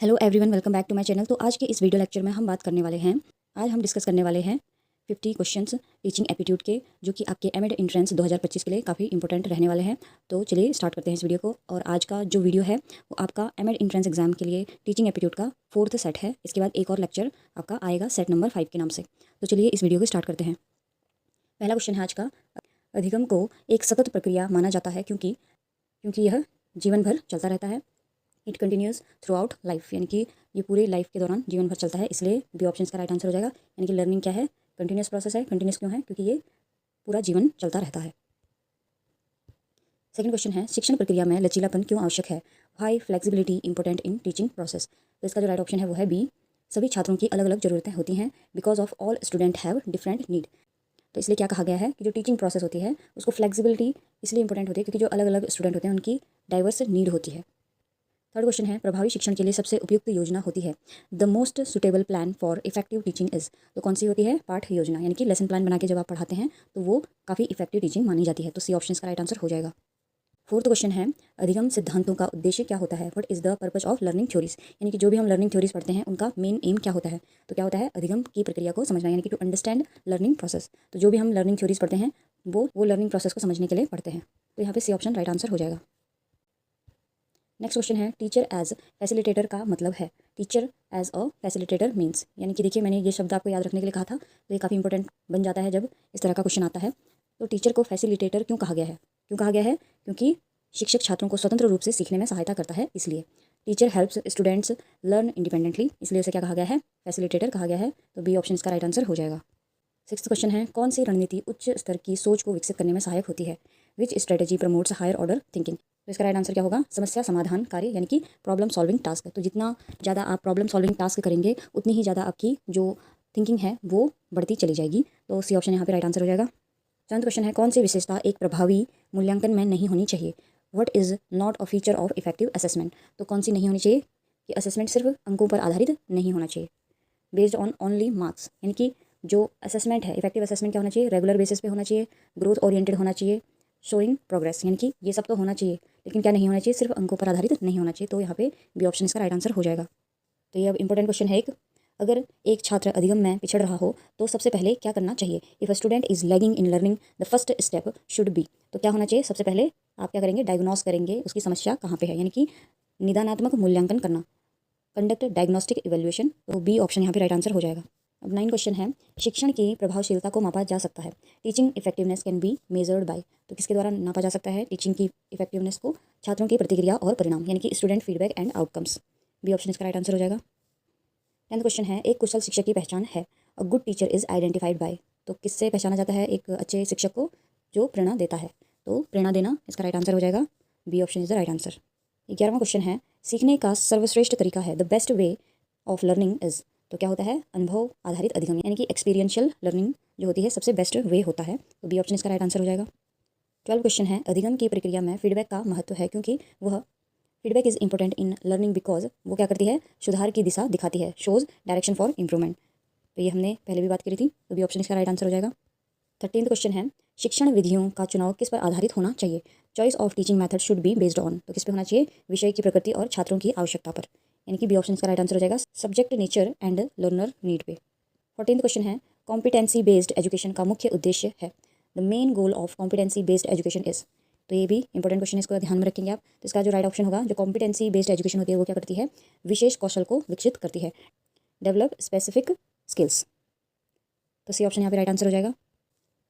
Hello everyone, welcome back to my channel. तो आज के इस वीडियो लेक्चर में हम बात करने वाले हैं, आज हम डिस्कस करने वाले हैं 50 क्वेश्चंस टीचिंग एप्टीट्यूड के, जो कि आपके एमएड एंट्रेंस 2025 के लिए काफ़ी इंपॉर्टेंट रहने वाले हैं। तो चलिए स्टार्ट करते हैं इस वीडियो को। और आज का जो वीडियो है वो आपका एमएड एंट्रेंस एग्जाम के लिए टीचिंग एप्टीट्यूड का 4th सेट है। इसके बाद एक और लेक्चर आपका आएगा सेट नंबर 5 के नाम से। तो चलिए इस वीडियो को स्टार्ट करते हैं। पहला क्वेश्चन है आज का, अधिगम को एक सतत प्रक्रिया माना जाता है क्योंकि यह जीवन भर चलता रहता है। It continues through out life, यानी कि ये पूरे लाइफ के दौरान जीवन भर चलता है, इसलिए बी ऑप्शन का राइट आंसर हो जाएगा। यानी कि लर्निंग क्या है, कंटिन्यूस प्रोसेस है। कंटिन्यूस क्यों है, क्योंकि ये पूरा जीवन चलता रहता है। सेकंड क्वेश्चन है, शिक्षण प्रक्रिया में लचीलापन क्यों आवश्यक है। Why flexibility important in teaching process. तो इसका जो राइट ऑप्शन है वो है बी, सभी छात्रों की अलग अलग ज़रूरतें होती हैं। Because of all student have different need. तो इसलिए क्या कहा गया है कि जो टीचिंग प्रोसेस होती है उसको फ्लेक्सिबिलिटी इसलिए इंपॉर्टेंट होती है क्योंकि जो अलग अलग स्टूडेंट होते हैं उनकी डाइवर्स नीड होती है। थर्ड क्वेश्चन है, प्रभावी शिक्षण के लिए सबसे उपयुक्त योजना होती है। The most suitable plan for effective teaching is. तो कौन सी होती है, पाठ योजना, यानी कि लेसन प्लान बना के जब आप पढ़ाते हैं तो वो काफ़ी इफेक्टिव टीचिंग मानी जाती है। तो सी ऑप्शन का राइट आंसर हो जाएगा। फोर्थ क्वेश्चन है, अधिगम सिद्धांतों का उद्देश्य क्या होता है। What is the purpose of learning theories. यानी कि जो भी हम लर्निंग थ्योरीज पढ़ते हैं उनका मेन एम क्या होता है। तो क्या होता है, अधिगम की प्रक्रिया को समझना, यानी कि टू अंडरस्टैंड लर्निंग प्रोसेस। तो जो भी हम लर्निंग थ्योरीज पढ़ते हैं वो लर्निंग प्रोसेस को समझने के लिए पढ़ते हैं। तो यहाँ पे सी ऑप्शन राइट आंसर हो जाएगा। नेक्स्ट क्वेश्चन है, टीचर एज फैसिलिटेटर का मतलब है। Teacher as a facilitator means, यानी कि देखिए मैंने ये शब्द आपको याद रखने के लिए कहा था, तो ये काफ़ी इंपॉर्टेंट बन जाता है जब इस तरह का क्वेश्चन आता है। तो टीचर को फैसिलिटेटर क्यों कहा गया है, क्योंकि शिक्षक छात्रों को स्वतंत्र रूप से सीखने में सहायता करता है, इसलिए teacher helps students learn independently, इसलिए उसे क्या कहा गया है, फैसिलिटेटर कहा गया है। तो बी ऑप्शन इसका राइट आंसर हो जाएगा। सिक्स्थ क्वेश्चन है, कौन सी रणनीति उच्च स्तर की सोच को विकसित करने में सहायक होती है। Which strategy promotes higher order thinking. तो इसका राइट आंसर क्या होगा, समस्या समाधान कार्य, यानी कि प्रॉब्लम सॉल्विंग टास्क। तो जितना ज़्यादा आप प्रॉब्लम सॉल्विंग टास्क करेंगे उतनी ही ज़्यादा आपकी जो थिंकिंग है वो बढ़ती चली जाएगी। तो सी ऑप्शन यहाँ पे राइट आंसर हो जाएगा। सेवंथ क्वेश्चन है, कौन सी विशेषता एक प्रभावी मूल्यांकन में नहीं होनी चाहिए। What is not a feature of effective assessment. तो कौन सी नहीं होनी चाहिए कि असेसमेंट सिर्फ अंकों पर आधारित नहीं होना चाहिए, बेस्ड ऑन ओनली मार्क्स। यानी कि जो असेसमेंट है, इफेक्टिव असेसमेंट क्या होना चाहिए, रेगुलर बेसिस पे होना चाहिए, ग्रोथ ओरिएंटेड होना चाहिए, शोइंग प्रोग्रेस, यानी कि ये सब तो होना चाहिए, लेकिन क्या नहीं होना चाहिए, सिर्फ अंकों पर आधारित नहीं होना चाहिए। तो यहाँ पे बी ऑप्शन इसका राइट आंसर हो जाएगा। तो ये अब इंपॉर्टेंट क्वेश्चन है एक, अगर एक छात्र अधिगम में पिछड़ रहा हो तो सबसे पहले क्या करना चाहिए। If a student is lagging in learning the first step should be. तो क्या होना चाहिए, सबसे पहले आप क्या करेंगे, डायग्नोस करेंगे उसकी समस्या कहाँ पे है, यानी कि निदानात्मक मूल्यांकन करना, कंडक्ट डायग्नोस्टिक इवैल्यूएशन। तो बी ऑप्शन यहाँ पे राइट आंसर हो जाएगा। अब 9 क्वेश्चन है, शिक्षण की प्रभावशीलता को मापा जा सकता है। Teaching effectiveness can be measured by. तो किसके द्वारा नापा जा सकता है टीचिंग की इफेक्टिवनेस को, छात्रों की प्रतिक्रिया और परिणाम, यानी कि student feedback and outcomes. B option इसका राइट आंसर हो जाएगा। 10th क्वेश्चन है, एक कुशल शिक्षक की पहचान है। A good teacher is identified by. तो किससे पहचाना जाता है एक अच्छे शिक्षक को, जो प्रेरणा देता है। तो प्रेरणा देना इसका राइट आंसर हो जाएगा। B option is the right answer. 11वां क्वेश्चन है, सीखने का सर्वश्रेष्ठ तरीका है। The best way of learning is. तो क्या होता है, अनुभव आधारित अधिगम, यानी कि एक्सपीरियंशियल लर्निंग जो होती है सबसे बेस्ट वे होता है। तो बी ऑप्शन इसका राइट आंसर हो जाएगा। 12 क्वेश्चन है, अधिगम की प्रक्रिया में फीडबैक का महत्व है क्योंकि वह feedback is important in learning because वो क्या करती है, सुधार की दिशा दिखाती है, शोज डायरेक्शन फॉर इंप्रूवमेंट। तो ये हमने पहले भी बात करी थी, तो बी ऑप्शन इसका राइट आंसर हो जाएगा। 13th क्वेश्चन है, शिक्षण विधियों का चुनाव किस पर आधारित होना चाहिए। Choice of teaching method should be based on. तो किस पे होना चाहिए, विषय की प्रकृति और छात्रों की आवश्यकता पर, यानी कि बी ऑप्शन का राइट आंसर हो जाएगा, subject nature and learner need पे। 14th क्वेश्चन है, कॉम्पिटेंसी बेस्ड एजुकेशन का मुख्य उद्देश्य है। The main goal of competency based education is. तो ये भी इंपॉर्टेंट क्वेश्चन है, इसको ध्यान में रखेंगे आप। तो इसका जो राइट ऑप्शन होगा, जो कॉम्पिटेंसी बेस्ड एजुकेशन होती है वो क्या करती है, विशेष कौशल को विकसित करती है, डेवलप स्पेसिफिक स्किल्स। तो सी ऑप्शन यहाँ पे राइट आंसर हो जाएगा।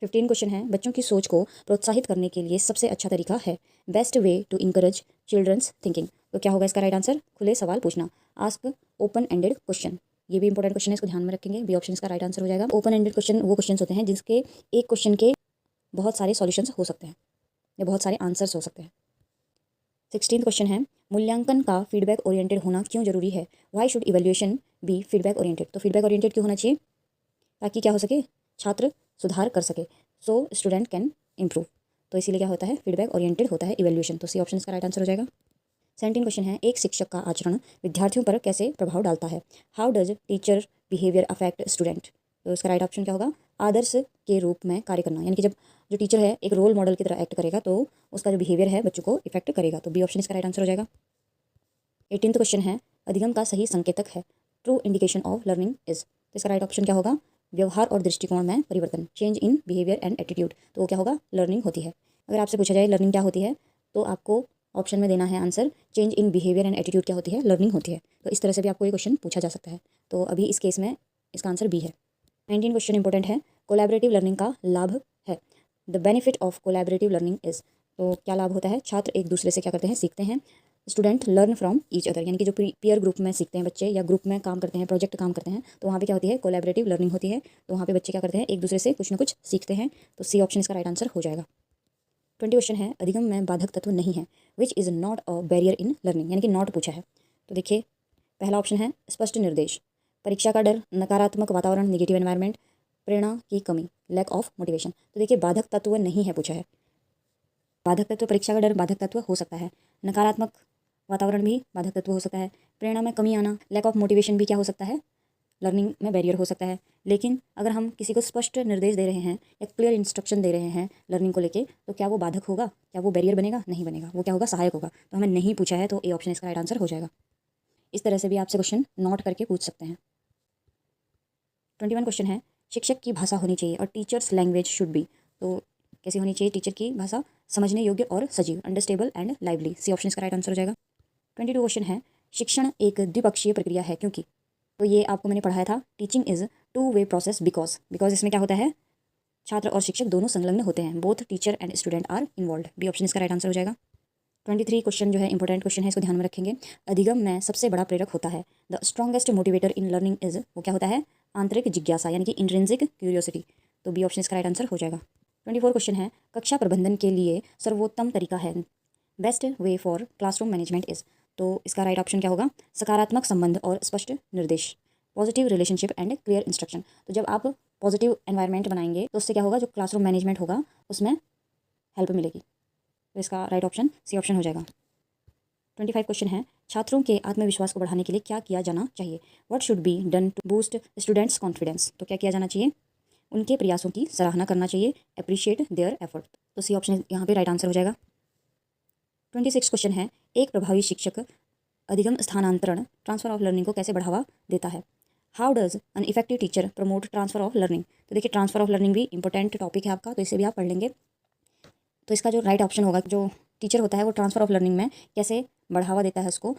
15 क्वेश्चन है, बच्चों की सोच को प्रोत्साहित करने के लिए सबसे अच्छा तरीका है। Best way to encourage children's thinking. तो क्या होगा इसका राइट आंसर, खुले सवाल पूछना, आस्क ओपन एंडेड क्वेश्चन। ये भी इंपॉर्टेंट क्वेश्चन है, इसको ध्यान में रखेंगे। बी ऑप्शन इसका राइट आंसर हो जाएगा। ओपन एंडेड क्वेश्चन वो क्वेश्चन होते हैं जिसके एक क्वेश्चन के बहुत सारे सॉल्यूशंस हो सकते हैं या बहुत सारे आंसर्स हो सकते हैं। 16th क्वेश्चन है, मूल्यांकन का फीडबैक ओरिएंटेड होना क्यों जरूरी है। Why should evaluation be feedback oriented. तो फीडबैक ओरिएंटेड क्यों होना चाहिए, ताकि क्या हो सके, छात्र सुधार कर सके, सो स्टूडेंट कैन इम्प्रूव। तो इसीलिए क्या होता है, फीडबैक ओरिएंटेड होता है इवैल्यूएशन। तो सी ऑप्शन इसका राइट आंसर हो जाएगा। 17 क्वेश्चन है, एक शिक्षक का आचरण विद्यार्थियों पर कैसे प्रभाव डालता है। How does teacher behaviour affect student. तो इसका राइट ऑप्शन क्या होगा, आदर्श के रूप में कार्य करना, यानी कि जब जो टीचर है एक रोल मॉडल की तरह एक्ट करेगा तो उसका जो बिहेवियर है बच्चों को इफेक्ट करेगा। तो बी ऑप्शन इसका राइट आंसर हो जाएगा। 18th क्वेश्चन है, अधिगम का सही संकेतक है। True indication of learning is, तो इसका राइट ऑप्शन क्या होगा? व्यवहार और दृष्टिकोण में परिवर्तन, change in behaviour and attitude, तो वो क्या होगा? लर्निंग होती है। अगर आपसे पूछा जाए लर्निंग क्या होती है, तो आपको ऑप्शन में देना है answer change in behaviour and attitude क्या होती है? लर्निंग होती है। तो इस तरह से भी आपको ये क्वेश्चन पूछा जा सकता है। तो अभी इस केस में इसका आंसर बी है। 19 क्वेश्चन इंपॉर्टेंट है। कोलैबोरेटिव लर्निंग का लाभ है। The benefit of collaborative learning is, तो क्या लाभ होता है? छात्र एक दूसरे से क्या करते हैं? सीखते हैं। Student learn from each other, यानी कि जो पीयर ग्रुप में सीखते हैं बच्चे, या ग्रुप में काम करते हैं, प्रोजेक्ट काम करते हैं, तो वहाँ पे क्या होती है? कोलैबोरेटिव लर्निंग होती है। तो वहाँ पे बच्चे क्या करते हैं? एक दूसरे से कुछ ना कुछ सीखते हैं। तो सी ऑप्शन इसका राइट आंसर हो जाएगा। 20 क्वेश्चन है। अधिगम में बाधक तत्व नहीं है, which is not a barrier in learning, यानी कि नॉट पूछा है। तो देखिए पहला ऑप्शन है स्पष्ट निर्देश, परीक्षा का डर, नकारात्मक वातावरण, निगेटिव एनवायरनमेंट, प्रेरणा की कमी, लैक ऑफ मोटिवेशन। तो देखिए बाधक तत्व नहीं है पूछा है। बाधक तत्व परीक्षा का डर बाधक तत्व हो सकता है, नकारात्मक वातावरण भी बाधक तत्व हो सकता है, प्रेरणा में कमी आना, लैक ऑफ मोटिवेशन भी क्या हो सकता है? लर्निंग में बैरियर हो सकता है। लेकिन अगर हम किसी को स्पष्ट निर्देश दे रहे हैं या क्लियर इंस्ट्रक्शन दे रहे हैं लर्निंग को लेके, तो क्या वो बाधक होगा? क्या वो बैरियर बनेगा? नहीं बनेगा। वो क्या होगा? सहायक होगा। तो हमें नहीं पूछा है, तो ए ऑप्शन इसका राइट आंसर हो जाएगा। इस तरह से भी आपसे क्वेश्चन नोट करके पूछ सकते हैं। 21 क्वेश्चन है। शिक्षक की भाषा होनी चाहिए और टीचर्स लैंग्वेज शुड बी, तो कैसी होनी चाहिए टीचर की भाषा? समझने योग्य और सजीव, understandable and lively. C option इसका राइट आंसर हो जाएगा। 22 क्वेश्चन है। शिक्षण एक द्विपक्षीय प्रक्रिया है क्योंकि, तो ये आपको मैंने पढ़ाया था। Teaching is two way process because, because इसमें क्या होता है? छात्र और शिक्षक दोनों संलग्न होते हैं। Both teacher and student are involve. B option इसका राइट आंसर हो जाएगा। 23 क्वेश्चन जो है इंपॉर्टेंट क्वेश्चन है, इसको ध्यान में रखेंगे। अधिगम में सबसे बड़ा प्रेरक होता है। The strongest motivator in learning is, वो क्या होता है? आंतरिक जिज्ञासा, यानी कि इंट्रिंसिक क्यूरियोसिटी। तो बी ऑप्शन इसका राइट आंसर हो जाएगा। 24 क्वेश्चन है। कक्षा प्रबंधन के लिए सर्वोत्तम तरीका है। Best way for classroom management is, तो इसका राइट ऑप्शन क्या होगा? सकारात्मक संबंध और स्पष्ट निर्देश, positive relationship and clear instruction. तो जब आप पॉजिटिव एनवायरनमेंट बनाएंगे तो उससे क्या होगा? जो क्लासरूम मैनेजमेंट होगा उसमें हेल्प मिलेगी। तो इसका राइट ऑप्शन सी ऑप्शन हो जाएगा। 25 क्वेश्चन है। छात्रों के आत्मविश्वास को बढ़ाने के लिए क्या किया जाना चाहिए? What should be done to boost students confidence, तो क्या किया जाना चाहिए? उनके प्रयासों की सराहना करना चाहिए, अप्रिशिएट देयर एफर्ट। तो सी ऑप्शन यहाँ पे राइट आंसर हो जाएगा। 26 क्वेश्चन है। एक प्रभावी शिक्षक अधिगम स्थानांतरण, ट्रांसफर ऑफ लर्निंग को कैसे बढ़ावा देता है? How does an effective teacher promote transfer of learning? तो देखिए ट्रांसफर ऑफ लर्निंग भी इंपॉर्टेंट टॉपिक है आपका, तो इसे भी आप पढ़ लेंगे। तो इसका जो राइट ऑप्शन होगा, जो टीचर होता है वो ट्रांसफर ऑफ लर्निंग में कैसे बढ़ावा देता है उसको,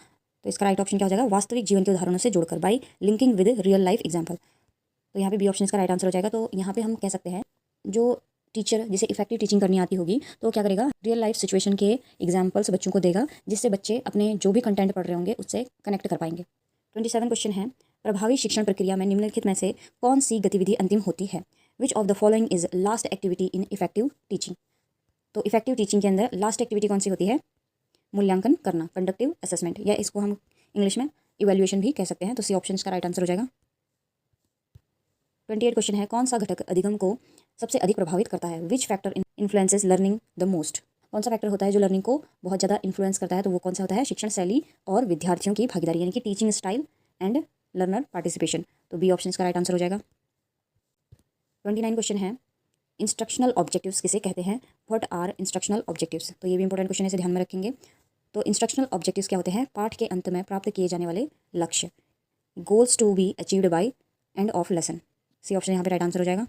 तो इसका राइट ऑप्शन क्या हो जाएगा? वास्तविक जीवन के उदाहरणों से जोड़कर, by linking with real life example. तो यहाँ पे बी ऑप्शन इसका राइट आंसर हो जाएगा। तो यहाँ पे हम कह सकते हैं जो टीचर जिसे इफेक्टिव टीचिंग करनी आती होगी, तो क्या करेगा? रियल लाइफ सिचुएशन के एग्जाम्पल्स बच्चों को देगा, जिससे बच्चे अपने जो भी कंटेंट पढ़ रहे होंगे उससे कनेक्ट कर पाएंगे। 27 क्वेश्चन है। प्रभावी शिक्षण प्रक्रिया में निम्नलिखित में से कौन सी गतिविधि अंतिम होती है? Which of the following is last activity in effective teaching? तो इफेक्टिव टीचिंग के अंदर लास्ट एक्टिविटी कौन सी होती है? मूल्यांकन करना, कंडक्टिव असेसमेंट, या इसको हम इंग्लिश में इवैल्यूएशन भी कह सकते हैं। तो सी ऑप्शन का राइट आंसर हो जाएगा। 28 क्वेश्चन है। कौन सा घटक अधिगम को सबसे अधिक प्रभावित करता है? Which factor influences learning the most? कौन सा फैक्टर होता है जो लर्निंग को बहुत ज़्यादा इन्फ्लुएंस करता है? तो वो कौन सा होता है? शिक्षण शैली और विद्यार्थियों की भागीदारी, यानी कि teaching style and learner participation. तो बी ऑप्शन का राइट आंसर हो जाएगा। 29 क्वेश्चन है। इंस्ट्रक्शनल ऑब्जेक्टिव्स किसे कहते हैं? What are instructional objectives? तो ये भी इंपॉर्टेंट क्वेश्चन है, इसे ध्यान में रखेंगे। तो इंस्ट्रक्शनल ऑब्जेक्टिव्स क्या होते हैं? पाठ के अंत में प्राप्त किए जाने वाले लक्ष्य, goals to be achieved by end of lesson. C option यहाँ पे राइट आंसर हो जाएगा।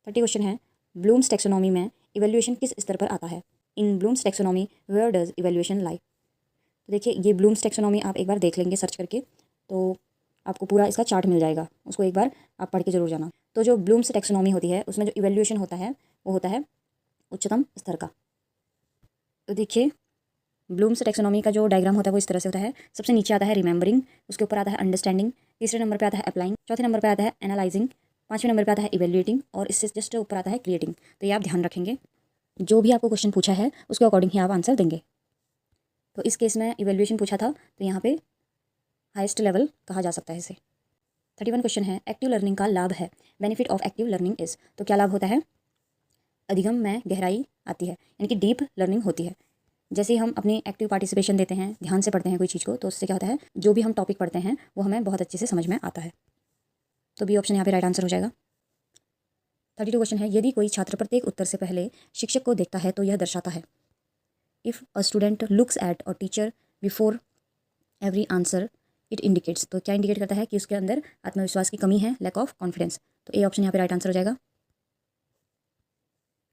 30 क्वेश्चन है। ब्लूम्स टेक्सोनॉमी में इवैल्यूएशन किस स्तर पर आता है? In Bloom's taxonomy where does evaluation lie? तो देखिए ये ब्लूम्स टेक्सोनॉमी आप एक बार देख लेंगे सर्च करके, तो आपको पूरा इसका चार्ट मिल जाएगा, उसको एक बार आप पढ़ के जरूर जाना। तो जो ब्लूम्स टेक्सोनॉमी होती है उसमें जो इवैल्यूएशन होता है वो होता है उच्चतम स्तर का। तो देखिए ब्लूम्स टेक्सोनॉमी का जो डायग्राम होता है वो इस तरह से होता है। सबसे नीचे आता है रिमेंबरिंग, उसके ऊपर आता है अंडरस्टैंडिंग, तीसरे नंबर पे आता है अप्लाइंग, चौथे नंबर पे आता है एनालाइजिंग, पाँचवें नंबर पे आता है इवेल्युएटिंग, और इससे जस्ट ऊपर आता है क्रिएटिंग। तो ये आप ध्यान रखेंगे, जो भी आपको क्वेश्चन पूछा है उसके अकॉर्डिंग ही आप आंसर देंगे। तो इस केस में इवेल्युएशन पूछा था, तो यहाँ पे हाईएस्ट लेवल कहा जा सकता है इसे। 31 क्वेश्चन है। एक्टिव लर्निंग का लाभ है। Benefit of active learning is, तो क्या लाभ होता है? अधिगम में गहराई आती है, यानी कि डीप लर्निंग होती है। जैसे ही हम अपनी एक्टिव पार्टिसिपेशन देते हैं, ध्यान से पढ़ते हैं कोई चीज़ को, तो उससे क्या होता है? जो भी हम टॉपिक पढ़ते हैं वो हमें बहुत अच्छे से समझ में आता है। तो बी ऑप्शन यहाँ पे राइट आंसर हो जाएगा। 32 क्वेश्चन है। यदि कोई छात्र प्रत्येक उत्तर से पहले शिक्षक को देखता है तो यह दर्शाता है। If a student looks at a teacher before every answer it indicates, तो क्या इंडिकेट करता है कि उसके अंदर आत्मविश्वास की कमी है, लैक ऑफ कॉन्फिडेंस। तो ए ऑप्शन यहाँ पे राइट आंसर हो जाएगा।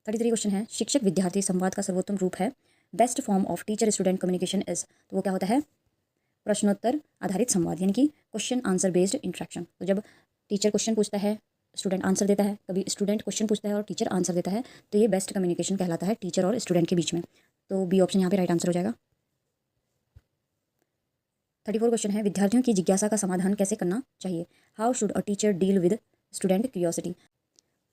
33 क्वेश्चन है, शिक्षक विद्यार्थी संवाद का सर्वोत्तम रूप है। Best form of teacher student communication is, तो वो क्या होता है? प्रश्नोत्तर आधारित संवाद, यानी कि क्वेश्चन आंसर बेस्ड इंट्रैक्शन। तो जब टीचर क्वेश्चन पूछता है, स्टूडेंट आंसर देता है, कभी स्टूडेंट क्वेश्चन पूछता है और टीचर आंसर देता है, तो ये बेस्ट कम्युनिकेशन कहलाता है टीचर और स्टूडेंट के बीच में। तो बी ऑप्शन यहाँ पे राइट आंसर हो जाएगा। 34 क्वेश्चन है, विद्यार्थियों की जिज्ञासा का समाधान कैसे करना चाहिए? How should a teacher deal with student curiosity,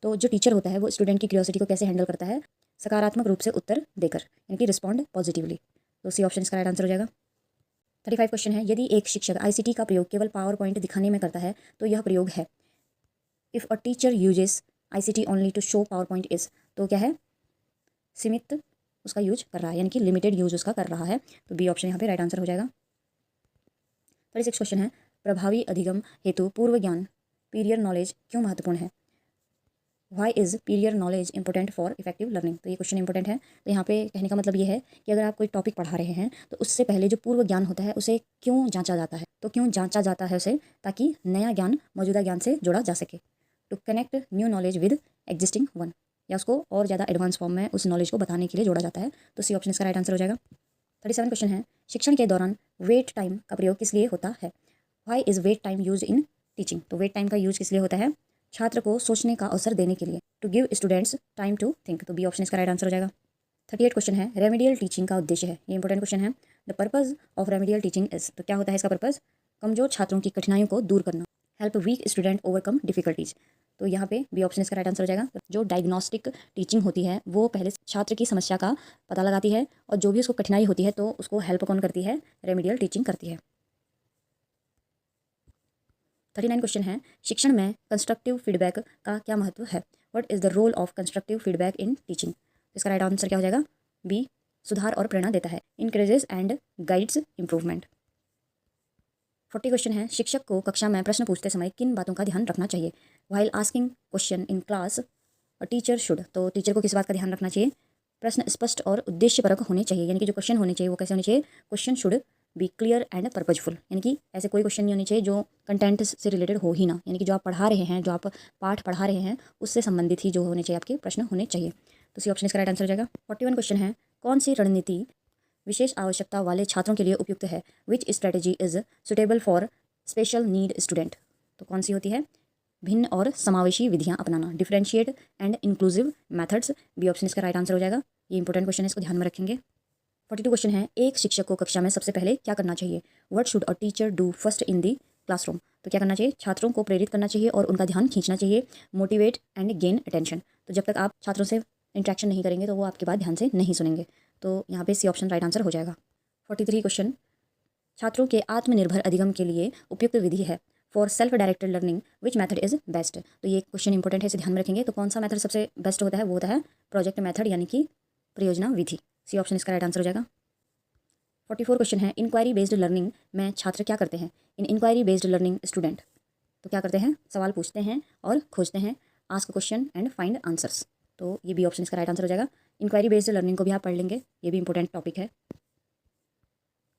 तो जो टीचर होता है वो स्टूडेंट की क्यूरियोसिटी को कैसे हैंडल करता है? सकारात्मक रूप से उत्तर देकर, यानी कि रिस्पॉन्ड पॉजिटिवली। तो सी ऑप्शन इसका राइट आंसर हो जाएगा। 35 क्वेश्चन है, यदि एक शिक्षक आईसीटी का प्रयोग केवल पावर पॉइंट दिखाने में करता है तो यह प्रयोग है। If a teacher uses ICT only to show power point is, तो क्या है? सीमित उसका यूज कर रहा है, यानी कि लिमिटेड यूज उसका कर रहा है। तो बी ऑप्शन यहाँ पे राइट आंसर हो जाएगा। 36 क्वेश्चन है, प्रभावी अधिगम हेतु पूर्व ज्ञान पीरियर नॉलेज क्यों महत्वपूर्ण है? Why is prior knowledge important for effective learning, तो ये क्वेश्चन इंपॉर्टेंट है। तो यहाँ पे कहने का मतलब ये है कि अगर आप कोई टॉपिक पढ़ा रहे हैं तो उससे पहले जो पूर्व ज्ञान होता है उसे क्यों जांचा जाता है? तो क्यों जांचा जाता है उसे? ताकि नया ज्ञान मौजूदा ज्ञान से जोड़ा जा सके, to connect new knowledge with existing one, या उसको और ज़्यादा एडवांस फॉर्म में उस नॉलेज को बताने के लिए जोड़ा जाता है। तो सी ऑप्शन इसका राइट आंसर हो जाएगा। 37 क्वेश्चन है, शिक्षण के दौरान वेट टाइम का प्रयोग किस लिए होता है? Why is wait time use in teaching, तो वेट टाइम का यूज किस लिए होता है? छात्र को सोचने का अवसर देने के लिए, to give students time to think. तो बी ऑप्शन इसका राइट आंसर हो जाएगा। 38 क्वेश्चन है, रेमेडियल टीचिंग का उद्देश्य है, ये इंपॉर्टेंट क्वेश्चन है। The purpose of remedial teaching is, तो क्या होता है इसका पर्पज? कमजोर छात्रों की कठिनाइयों को दूर करना, help weak student overcome difficulties. तो यहाँ पे बी ऑप्शन इसका राइट आंसर हो जाएगा। जो डायग्नोस्टिक टीचिंग होती है वो पहले छात्र की समस्या का पता लगाती है और जो भी उसको कठिनाई होती है तो उसको हेल्प कौन करती है? रेमेडियल टीचिंग करती है। 39 क्वेश्चन है, शिक्षण में कंस्ट्रक्टिव फीडबैक का क्या महत्व है? What is the role of constructive feedback in teaching? इसका राइट आंसर क्या हो जाएगा? बी, सुधार और प्रेरणा देता है, encourages and guides improvement. 40 question है, शिक्षक को कक्षा में प्रश्न पूछते समय किन बातों का ध्यान रखना चाहिए? While asking question in class a teacher should, तो टीचर को किस बात का ध्यान रखना चाहिए? प्रश्न स्पष्ट और उद्देश्यपरक होने चाहिए, यानी कि जो क्वेश्चन होने चाहिए वो कैसे होने चाहिए? Question should be clear and purposeful, यानी कि ऐसे कोई क्वेश्चन नहीं होने चाहिए जो कंटेंट से रिलेटेड हो ही ना, यानी कि जो आप पढ़ा रहे हैं, जो आप पाठ पढ़ा रहे हैं उससे संबंधित ही जो होने चाहिए आपके प्रश्न होने चाहिए। तो सी ऑप्शन इसका राइट आंसर हो जाएगा। 41 क्वेश्चन है, कौन सी रणनीति विशेष आवश्यकता वाले छात्रों के लिए उपयुक्त है? Which strategy is suitable for special need student, तो कौन सी होती है? भिन्न और समावेशी विधियां अपनाना, differentiate and inclusive methods. B option इसका राइट आंसर हो जाएगा। ये इंपॉर्टेंट क्वेश्चन है, इसको ध्यान में रखेंगे। 42 क्वेश्चन है, एक शिक्षक को कक्षा में सबसे पहले क्या करना चाहिए? What should a teacher do first in the classroom, तो क्या करना चाहिए? छात्रों को प्रेरित करना चाहिए और उनका ध्यान खींचना चाहिए, मोटिवेट एंड गेन अटेंशन। तो जब तक आप छात्रों से इंटरेक्शन नहीं करेंगे तो वो आपकी बात ध्यान से नहीं सुनेंगे। तो यहाँ पे सी ऑप्शन राइट आंसर हो जाएगा। 43 क्वेश्चन, छात्रों के आत्मनिर्भर अधिगम के लिए उपयुक्त विधि है for self directed learning which method is best, तो ये क्वेश्चन इंपॉर्टेंट है, इसे ध्यान में रखेंगे। तो कौन सा मेथड सबसे बेस्ट होता है? वो होता है प्रोजेक्ट मेथड, यानी कि परियोजना विधि। सी ऑप्शन इसका राइट आंसर हो जाएगा। 44 क्वेश्चन है, इंक्वायरी बेस्ड लर्निंग में छात्र क्या करते हैं? इन इंक्वायरी बेस्ड लर्निंग स्टूडेंट, तो क्या करते हैं? सवाल पूछते हैं और खोजते हैं, ask question and find answers. तो ये बी ऑप्शन इसका राइट आंसर हो जाएगा। इंक्वायरी बेस्ड लर्निंग को भी आप पढ़ लेंगे, ये भी इंपॉर्टेंट टॉपिक है।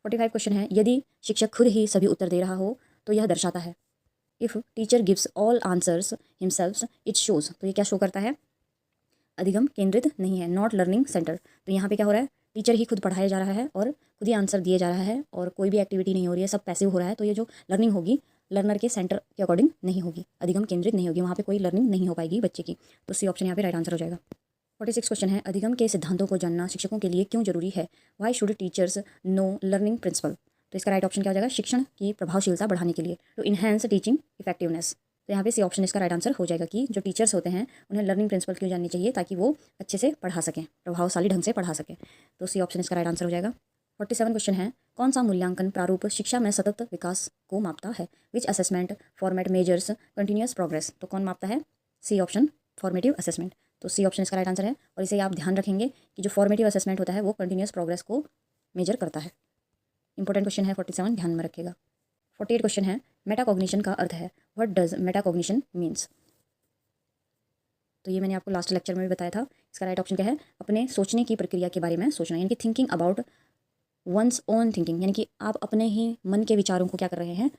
45 क्वेश्चन है, यदि शिक्षक खुद ही सभी उत्तर दे रहा हो तो यह दर्शाता है? If teacher gives all answers himself it shows, तो ये क्या शो करता है? अधिगम केंद्रित नहीं है, नॉट लर्निंग सेंटर। तो यहाँ पे क्या हो रहा है? टीचर ही खुद पढ़ाया जा रहा है और खुद ही आंसर दिए जा रहा है और कोई भी एक्टिविटी नहीं हो रही है, सब पैसिव हो रहा है। तो ये जो लर्निंग होगी लर्नर के सेंटर के अकॉर्डिंग नहीं होगी, अधिगम केंद्रित नहीं होगी, वहाँ पे कोई लर्निंग नहीं हो पाएगी बच्चे की। तो सी ऑप्शन यहाँ पे राइट आंसर हो जाएगा। 46 क्वेश्चन है, अधिगम के सिद्धांतों को जानना शिक्षकों के लिए क्यों जरूरी है? Why should teachers know learning principle, तो इसका राइट ऑप्शन क्या हो जाएगा? शिक्षण की प्रभावशीलता बढ़ाने के लिए, टू इनहेंस टीचिंग इफेक्टिवनेस। तो यहाँ पे सी ऑप्शन इसका राइट आंसर हो जाएगा कि जो टीचर्स होते हैं उन्हें लर्निंग प्रिंसिपल क्यों जाननी चाहिए? ताकि वो अच्छे से पढ़ा सकें, प्रभावशाली ढंग से पढ़ा सकें। तो सी ऑप्शन इसका राइट आंसर हो जाएगा। 47 क्वेश्चन है, कौन सा मूल्यांकन प्रारूप शिक्षा में सतत विकास को मापता है? Which assessment format measures continuous progress, तो कौन मापता है? C option, formative assessment. तो सी ऑप्शन इसका राइट आंसर है और इसे आप ध्यान रखेंगे कि जो फॉर्मेटिव असेसमेंट होता है वो कंटिन्यूअस प्रोग्रेस को मेजर करता है। इंपॉर्टेंट क्वेश्चन है 47, ध्यान में रखिएगा। 48 क्वेश्चन है, मेटाकॉग्निशन का अर्थ है, व्हाट डज मेटाकॉग्निशन मीन्स, तो ये मैंने आपको लास्ट लेक्चर में भी बताया था। इसका राइट ऑप्शन क्या है? अपने सोचने की प्रक्रिया के बारे में सोचना, यानी कि thinking about one's own thinking, यानी कि आप अपने ही मन के विचारों को क्या कर रहे हैं,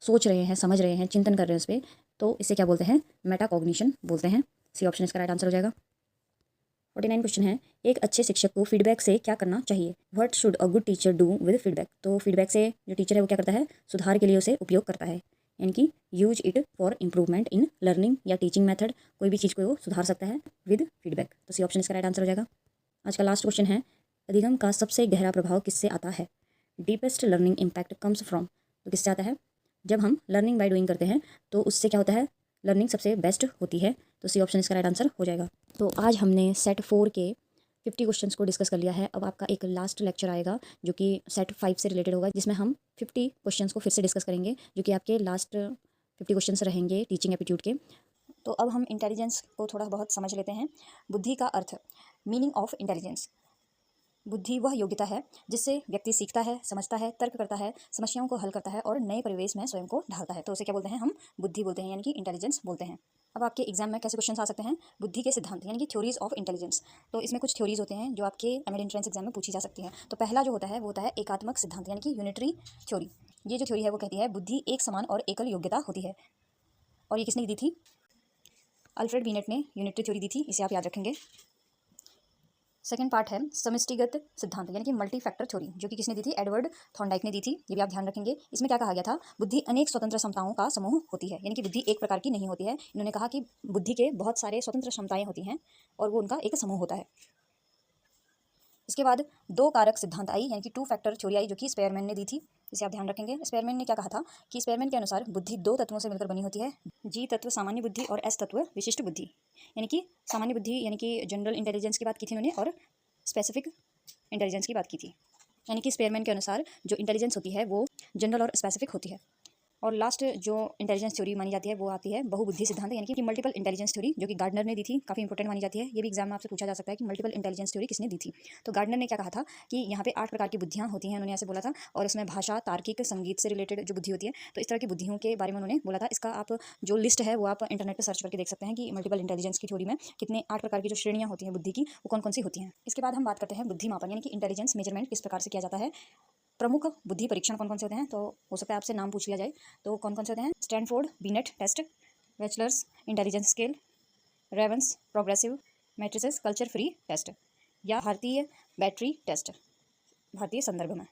सोच रहे हैं, समझ रहे हैं, चिंतन कर रहे हैं उस पर, तो इसे क्या बोलते हैं, मेटाकॉग्निशन बोलते हैं। सी ऑप्शन इसका राइट आंसर हो जाएगा। 49 क्वेश्चन है, एक अच्छे शिक्षक को फीडबैक से क्या करना चाहिए। What should a good teacher do with feedback. तो फीडबैक से जो टीचर है वो क्या करता है, सुधार के लिए उसे उपयोग करता है, यानी कि use it for improvement in learning या टीचिंग मेथड, कोई भी चीज़ को वो सुधार सकता है विद फीडबैक। तो सी ऑप्शन इसका राइट आंसर हो जाएगा। आज का लास्ट क्वेश्चन है, अधिगम का सबसे गहरा प्रभाव किससे आता है। Deepest learning impact comes from. तो किससे आता है, जब हम लर्निंग बाय डूइंग करते हैं तो उससे क्या होता है, लर्निंग सबसे बेस्ट होती है। तो सी ऑप्शन इसका राइट आंसर हो जाएगा। तो आज हमने सेट 4 के 50 क्वेश्चंस को डिस्कस कर लिया है। अब आपका एक लास्ट लेक्चर आएगा जो कि सेट 5 से रिलेटेड होगा, जिसमें हम 50 क्वेश्चंस को फिर से डिस्कस करेंगे, जो कि आपके लास्ट 50 क्वेश्चंस रहेंगे टीचिंग एप्टीट्यूड के। तो अब हम इंटेलिजेंस को थोड़ा बहुत समझ लेते हैं। बुद्धि का अर्थ, मीनिंग ऑफ इंटेलिजेंस। बुद्धि वह योग्यता है जिससे व्यक्ति सीखता है, समझता है, तर्क करता है, समस्याओं को हल करता है और नए परिवेश में स्वयं को ढालता है। तो उसे क्या बोलते हैं, हम बुद्धि बोलते हैं, यानी कि इंटेलिजेंस बोलते हैं। अब आपके एग्जाम में कैसे क्वेश्चन आ सकते हैं, बुद्धि के सिद्धांत यानी कि थ्योरीज ऑफ इंटेलिजेंस। तो इसमें कुछ थ्योरीज होते हैं जो आपके एमिड एंट्रेंस एग्जाम में पूछी जा सकती हैं। तो पहला जो होता है वो होता है एकात्मक सिद्धांत यानी कि यूनिटरी थ्योरी। ये जो थ्योरी है वो कहती है बुद्धि एक समान और एकल योग्यता होती है। और ये किसने दी थी, अल्फ्रेड बीनेट ने यूनिटरी थ्योरी दी थी, इसे आप याद रखेंगे। सेकंड पार्ट है समष्टिगत सिद्धांत यानी कि मल्टी फैक्टर थ्योरी, जो कि किसने दी थी, एडवर्ड थॉर्नडाइक ने दी थी। ये भी आप ध्यान रखेंगे। इसमें क्या कहा गया था, बुद्धि अनेक स्वतंत्र क्षमताओं का समूह होती है, यानी कि बुद्धि एक प्रकार की नहीं होती है। इन्होंने कहा कि बुद्धि के बहुत सारे स्वतंत्र क्षमताएं होती हैं और वो उनका एक समूह होता है। इसके बाद दो कारक सिद्धांत आई यानी कि टू फैक्टर थ्योरी आई, जो कि स्पेयरमैन ने दी थी। इसे आप ध्यान रखेंगे। स्पेयरमैन ने क्या कहा था कि स्पेयरमैन के अनुसार बुद्धि दो तत्वों से मिलकर बनी होती है, जी तत्व सामान्य बुद्धि और एस तत्व विशिष्ट बुद्धि। यानी कि सामान्य बुद्धि यानी कि जनरल इंटेलिजेंस की बात की थी उन्होंने, और स्पेसिफिक इंटेलिजेंस की बात की थी। यानी कि स्पेयरमैन के अनुसार जो इंटेलिजेंस होती है वो जनरल और स्पेसिफिक होती है। और लास्ट जो इंटेलिजेंस थ्योरी मानी जाती है वो आती है बहुबुद्धि सिद्धांत यानी कि मल्टीपल इंटेलिजेंस थ्योरी, जो कि गार्डनर ने दी थी। काफ़ी इंपॉर्टेंट मानी जाती है। ये भी एग्जाम में आपसे पूछा जा सकता है कि मल्टीपल इंटेलिजेंस थ्योरी किसने दी थी। तो गार्डनर ने क्या कहा था कि यहाँ पे 8 प्रकार की बुद्धियाँ होती हैं, उन्होंने ऐसे बोला था। और इसमें भाषा, तार्किक, संगीत से रिलेटेड जो बुद्धि होती है, तो इस तरह की बुद्धियों के बारे में उन्होंने बोला था। इसका आप जो लिस्ट है वो आप इंटरनेट पर सर्च करके देख सकते हैं कि मल्टीपल इंटेलिजेंस की थ्योरी में कितने 8 प्रकार की जो श्रेणियाँ होती हैं बुद्धि की, वो कौन कौन सी होती हैं। इसके बाद हम बात करते हैं बुद्धि मापन यानी कि इंटेलिजेंस मेजरमेंट किस प्रकार से किया जाता है। प्रमुख बुद्धि परीक्षण कौन कौन से होते हैं, तो हो सकता है आपसे नाम पूछ लिया जाए। तो कौन कौन से होते हैं, Stanford Binet test, Wechsler's intelligence scale, Raven's progressive matrices culture free test, या भारतीय बैटरी टेस्ट भारतीय संदर्भ में।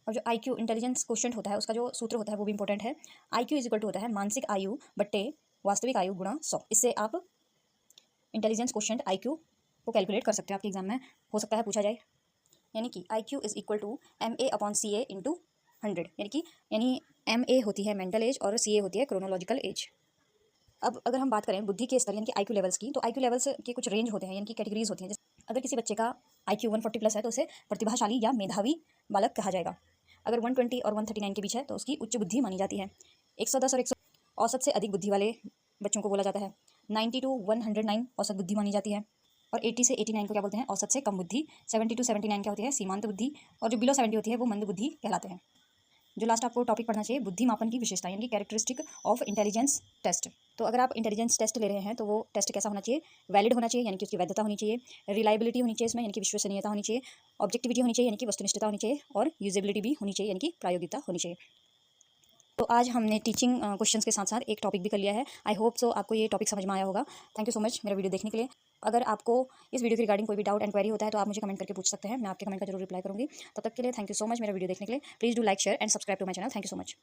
और जो आईक्यू इंटेलिजेंस क्वेश्चन होता है उसका जो सूत्र होता है वो भी इंपॉर्टेंट है। आईक्यू इज इक्वल टू होता है मानसिक आयु बट्टे वास्तविक आयु गुणा 100। इससे आप इंटेलिजेंस क्वेश्चन आईक्यू को कैलकुलेट कर सकते हैं। आपके एग्जाम में हो सकता है पूछा जाए। यानी कि I Q is equal to MA/CA into 100, यानी MA होती है मेंटल एज और CA होती है क्रोनोलॉजिकल एज। अब अगर हम बात करें बुद्धि के स्तर यानी कि IQ लेवल्स की, तो IQ लेवल्स के कुछ रेंज होते हैं यानी कि कैटेगरीज होती हैं। जैसे अगर किसी बच्चे का IQ 140 प्लस है तो उसे प्रतिभाशाली या मेधावी बालक कहा जाएगा। अगर 120 और 139 के बीच है तो उसकी उच्च बुद्धि मानी जाती है। 110 और 100 औसत से अधिक बुद्धि वाले बच्चों को बोला जाता है। 90 to 109 औसत बुद्धि मानी जाती है। और 80 से 89 को क्या बोलते हैं, औसत से कम बुद्धि। 70 to 79 क्या होती है, सीमांत बुद्धि। और जो बिलो 70 होती है वो मंद बुद्धि कहलाते हैं। जो लास्ट आपको टॉपिक पढ़ना चाहिए, बुद्धि मापन की विशेषता यानी कि कैरेक्टरिस्टिक ऑफ इंटेलिजेंस टेस्ट। तो अगर आप इंटेलिजेंस टेस्ट ले रहे हैं तो वो टेस्ट कैसा होना चाहिए, वैलिड होना चाहिए यानी कि उसकी वैधता होनी चाहिए, रिलायबिलिटी होनी चाहिए इसमें यानी कि विश्वसनीयता होनी चाहिए, ऑब्जेक्टिविटी होनी चाहिए यानी कि वस्तुनिष्ठता होनी चाहिए, और यूजेबिलिटी भी होनी चाहिए यानी कि प्रायोगिकता होनी चाहिए। तो आज हमने टीचिंग क्वेश्चंस के साथ साथ एक टॉपिक भी कर लिया है। आई होप सो आपको ये टॉपिक समझ में आया होगा। थैंक यू सो मच मेरा वीडियो देखने के लिए। अगर आपको इस वीडियो के रिगार्डिंग कोई भी डाउट एंड क्वेरी होता है तो आप मुझे कमेंट करके पूछ सकते हैं, मैं आपके कमेंट का जरूर रिप्लाई करूंगी। तब तक के लिए थैंक यू सो मच मेरा वीडियो देखने के लिए। Please do like, share and subscribe to my channel. Thank you so much.